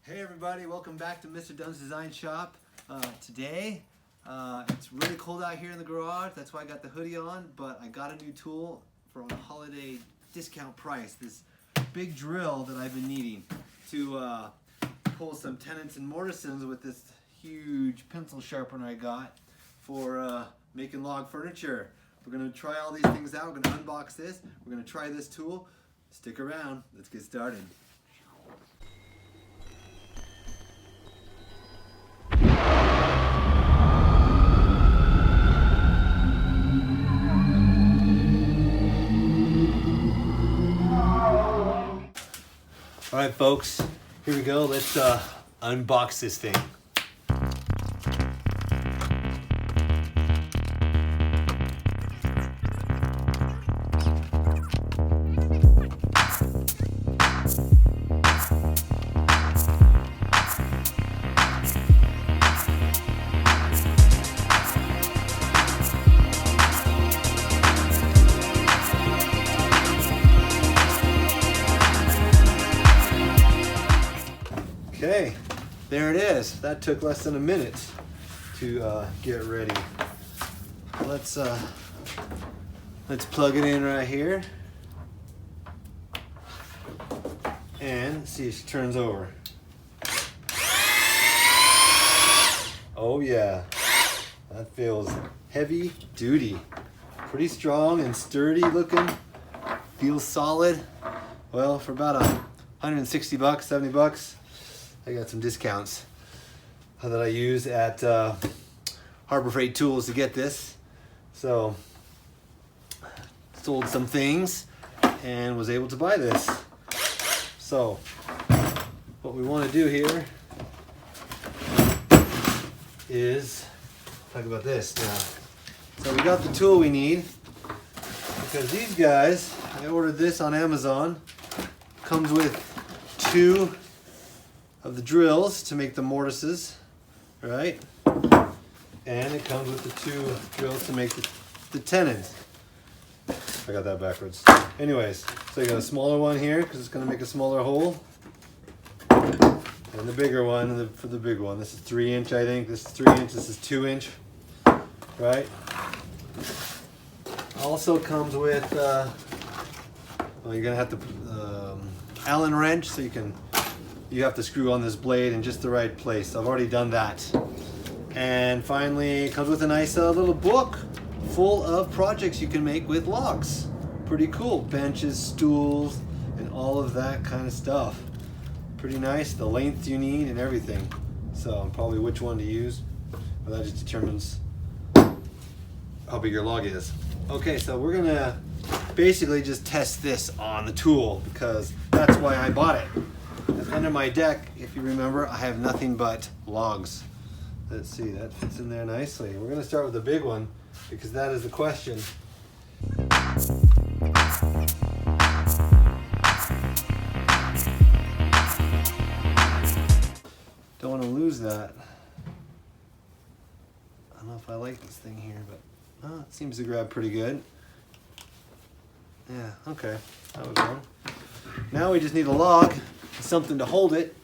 Hey everybody, welcome back to Mr. Dunn's Design Shop. Today, it's really cold out here in the garage, that's why I got the hoodie on, but I got a new tool for a holiday discount price. This big drill that I've been needing to pull some Tenons and Mortises with this huge pencil sharpener I got for making log furniture. We're going to try all these things out, we're going to unbox this, we're going to try this tool. Stick around, let's get started. All right, folks, here we go. Let's unbox this thing. Okay, there it is. That took less than a minute to get ready. Let's plug it in right here and see if she turns over. Oh yeah, that feels heavy duty. Pretty strong and sturdy looking. Feels solid. Well, for about $160, 70 bucks. I got some discounts that I use at Harbor Freight Tools to get this. So, sold some things and was able to buy this. So, what we want to do here is talk about this now. So we got the tool we need because these guys, I ordered this on Amazon, comes with two of the drills to make the mortises, right? And it comes with the two drills to make the tenons. I got that backwards. Anyways, so you got a smaller one here because it's going to make a smaller hole. And the bigger one for the big one. This is 3 inch, I think. This is 3 inch, this is 2 inch, right? Also comes with, well, you're going to have to Allen wrench so you have to screw on this blade in just the right place. I've already done that. And finally, it comes with a nice little book full of projects you can make with logs. Pretty cool. Benches, stools, and all of that kind of stuff. Pretty nice. The length you need and everything. So probably which one to use. Well, that just determines how big your log is. Okay, so we're gonna basically just test this on the tool because that's why I bought it. Under my deck, if you remember, I have nothing but logs. Let's see, that fits in there nicely. We're going to start with the big one because that is the question. Don't want to lose that. I don't know if I like this thing here, but it seems to grab pretty good. Yeah, okay, that was one. Now we just need a log. Something to hold it.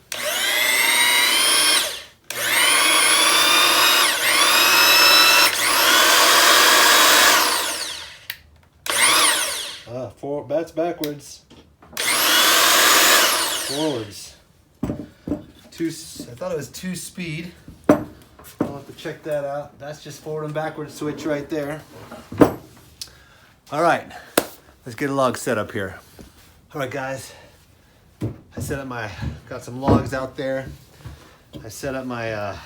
That's backwards. Forwards. I thought it was 2-speed. I'll have to check that out. That's just forward and backward switch right there. All right, let's get a log set up here. All right, guys. I set up got some logs out there. I set up my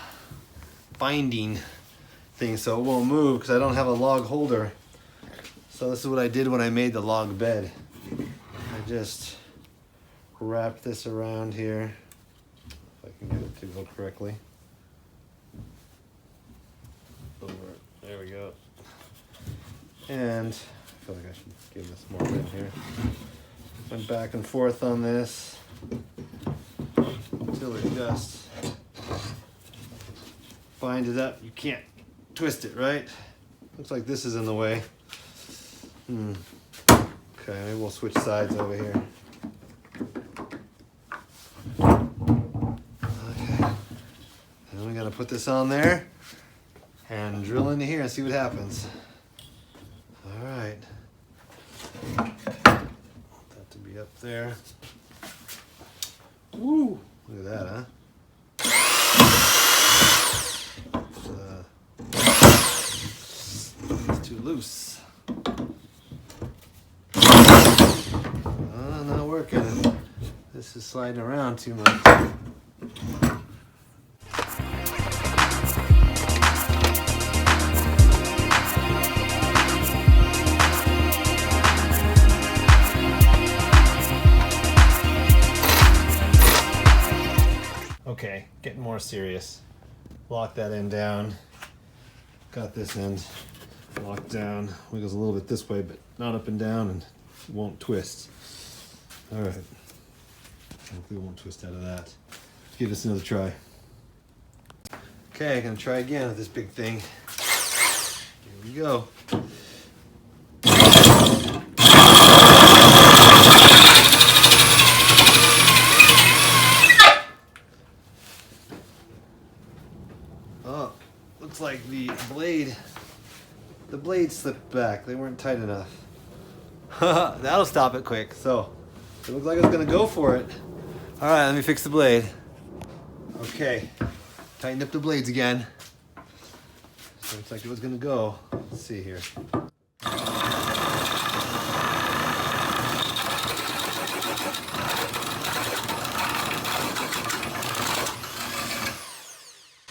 binding thing so it won't move because I don't have a log holder. So this is what I did when I made the log bed. I just wrapped this around here, if I can get it to go correctly. There we go. And I feel like I should give this more room here. Went back and forth on this until it just binds it up. You can't twist it, right? Looks like this is in the way. Okay, maybe we'll switch sides over here. put this on there and drill into here and see what happens. All right. That to be up there. Woo! Look at that, huh? It's too loose. Not working. This is sliding around too much. Okay, getting more serious. Lock that end down. Got this end locked down. Wiggles a little bit this way, but not up and down, and it won't twist. All right. Hopefully it won't twist out of that. Give this another try. Okay, gonna try again with this big thing. Here we go. Oh, looks like the blade slipped back. They weren't tight enough. That'll stop it quick. So it looks like it's gonna go for it. All right, let me fix the blade. Okay, tighten up the blades again. So looks like it was gonna go. Let's see here.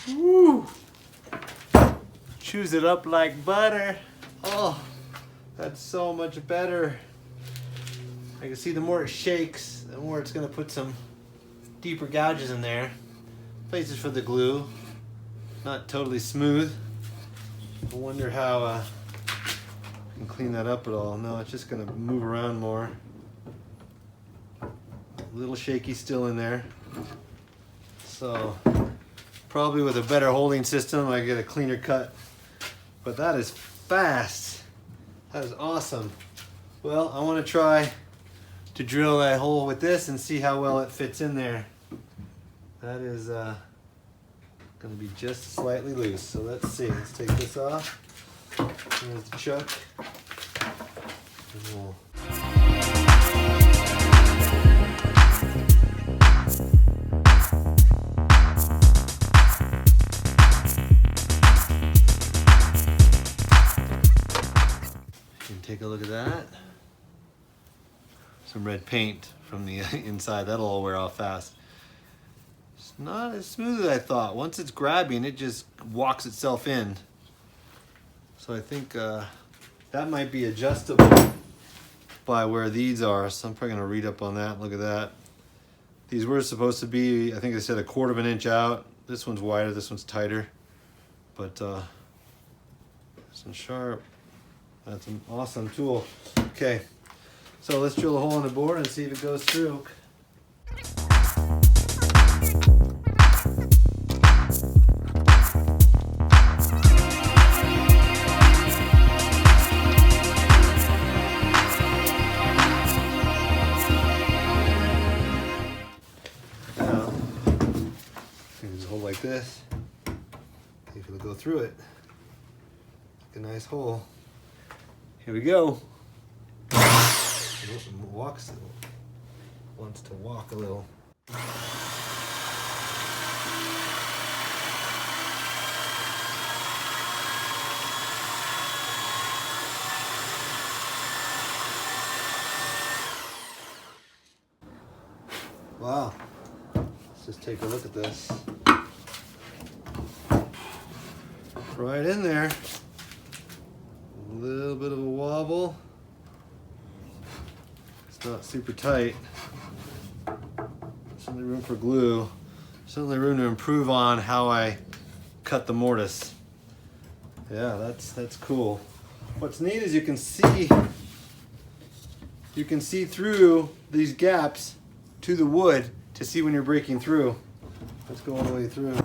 Woo! Chews it up like butter. Oh, that's so much better. I can see the more it shakes, the more it's gonna put some deeper gouges in there. Places for the glue. Not totally smooth. I wonder how I can clean that up at all. No, it's just gonna move around more. A little shaky still in there. So probably with a better holding system, I get a cleaner cut. But that is fast. That is awesome. Well, I want to try to drill a hole with this and see how well it fits in there. That is going to be just slightly loose. So let's see. Let's take this off. Here's the chuck. And we'll take a look at that. Some red paint from the inside. That'll all wear off fast. It's not as smooth as I thought. Once it's grabbing, it just walks itself in. So I think that might be adjustable by where these are. So I'm probably gonna read up on that. Look at that. These were supposed to be, I think they said 1/4 of an inch out. This one's wider, this one's tighter. But this one's sharp. That's an awesome tool. Okay, so let's drill a hole in the board and see if it goes through. Now, there's a hole like this. See if it'll go through it. Like a nice hole. Here we go. Walks, wants to walk a little. Wow. Let's just take a look at this. Right in there. A little bit of a wobble. It's not super tight. Certainly room for glue. Certainly room to improve on how I cut the mortise. Yeah, that's cool. What's neat is you can see through these gaps to the wood to see when you're breaking through. Let's go all the way through.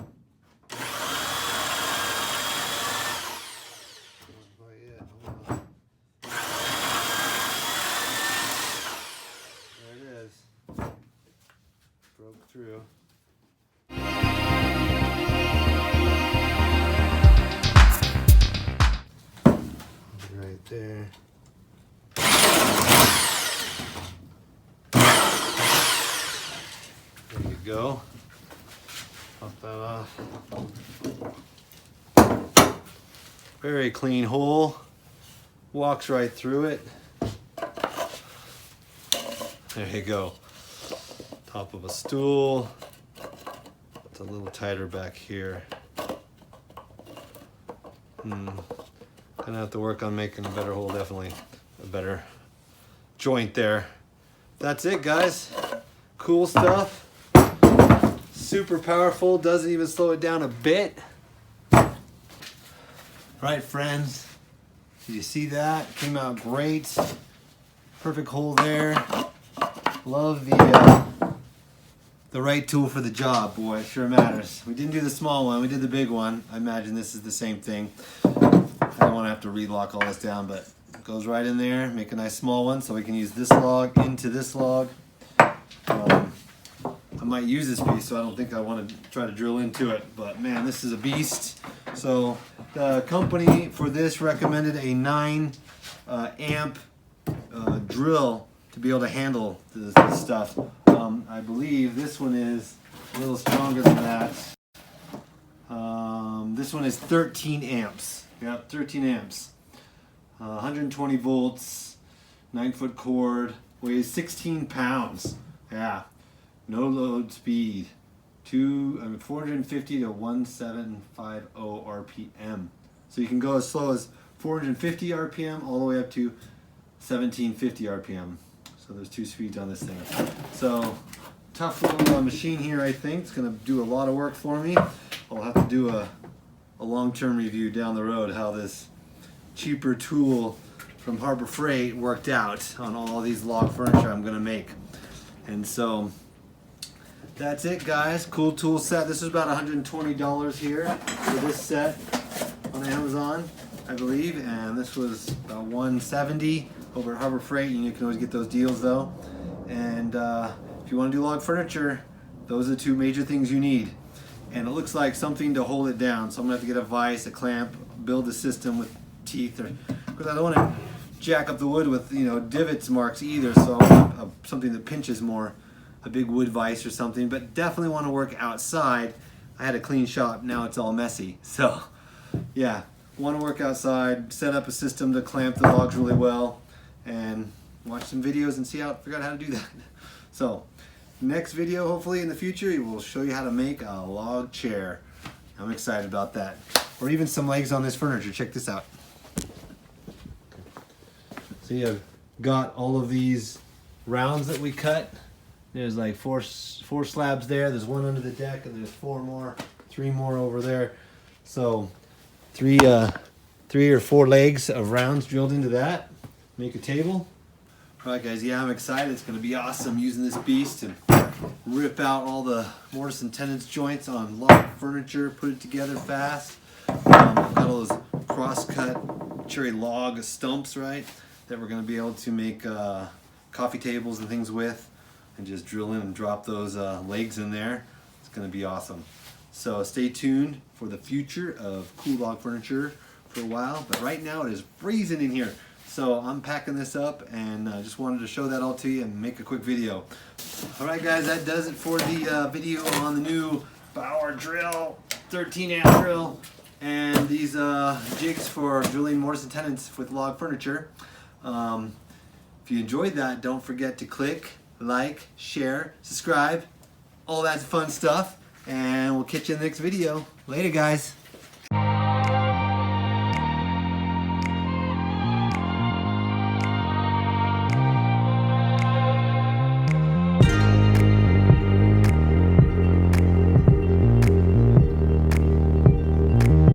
Broke through. go. Pop that off. Very clean hole. Walks right through it. There you go. Top of a stool. It's a little tighter back here. Gonna have to work on making a better hole, definitely a better joint there. That's it, guys. Cool stuff. Super powerful, doesn't even slow it down a bit. Right, friends, did you see that? Came out great. Perfect hole there. Love the right tool for the job, boy, it sure matters. We didn't do the small one, we did the big one. I imagine this is the same thing. I don't want to have to relock all this down, but it goes right in there. Make a nice small one so we can use this log into this log. I might use this piece, so I don't think I want to try to drill into it, but man, this is a beast. So the company for this recommended a 9 amp drill to be able to handle this stuff. I believe this one is a little stronger than that. This one is 13 amps. Yeah, 13 amps. 120 volts, 9-foot cord, weighs 16 pounds. Yeah, no load speed. 450 to 1750 RPM. So you can go as slow as 450 RPM all the way up to 1750 RPM. So there's 2 speeds on this thing. So tough little machine here, I think. It's going to do a lot of work for me. I'll have to do a long-term review down the road how this cheaper tool from Harbor Freight worked out on all these log furniture I'm going to make. And so that's it, guys. Cool tool set. This is about $120 here for this set on Amazon, I believe, and this was about $170 over at Harbor Freight. You can always get those deals though. And if you want to do log furniture, those are the 2 major things you need. And it looks like something to hold it down. So I'm gonna have to get a vise, a clamp, build a system with teeth, because I don't want to jack up the wood with divots marks either. So something that pinches more, a big wood vise or something. But definitely want to work outside. I had a clean shop, now it's all messy. So yeah, want to work outside, set up a system to clamp the logs really well, and watch some videos and figure out how to do that. So next video, hopefully in the future, we'll show you how to make a log chair. I'm excited about that. Or even some legs on this furniture. Check this out. So you've got all of these rounds that we cut. There's like four slabs there. There's 1 under the deck, and there's 3 more over there. So three or 4 legs of rounds drilled into that. Make a table. All right, guys. Yeah, I'm excited. It's going to be awesome using this beast and rip out all the mortise and tenons joints on log furniture. Put it together fast. I've got all those cross-cut cherry log stumps, right, that we're going to be able to make coffee tables and things with, and just drill in and drop those legs in there. It's going to be awesome. So stay tuned for the future of cool log furniture for a while. But right now it is freezing in here. So I'm packing this up, and just wanted to show that all to you and make a quick video. All right, guys, that does it for the video on the new Bauer drill, 13 amp drill, and these jigs for drilling mortise and tenons with log furniture. If you enjoyed that, don't forget to click, like, share, subscribe, all that fun stuff, and we'll catch you in the next video. Later, guys.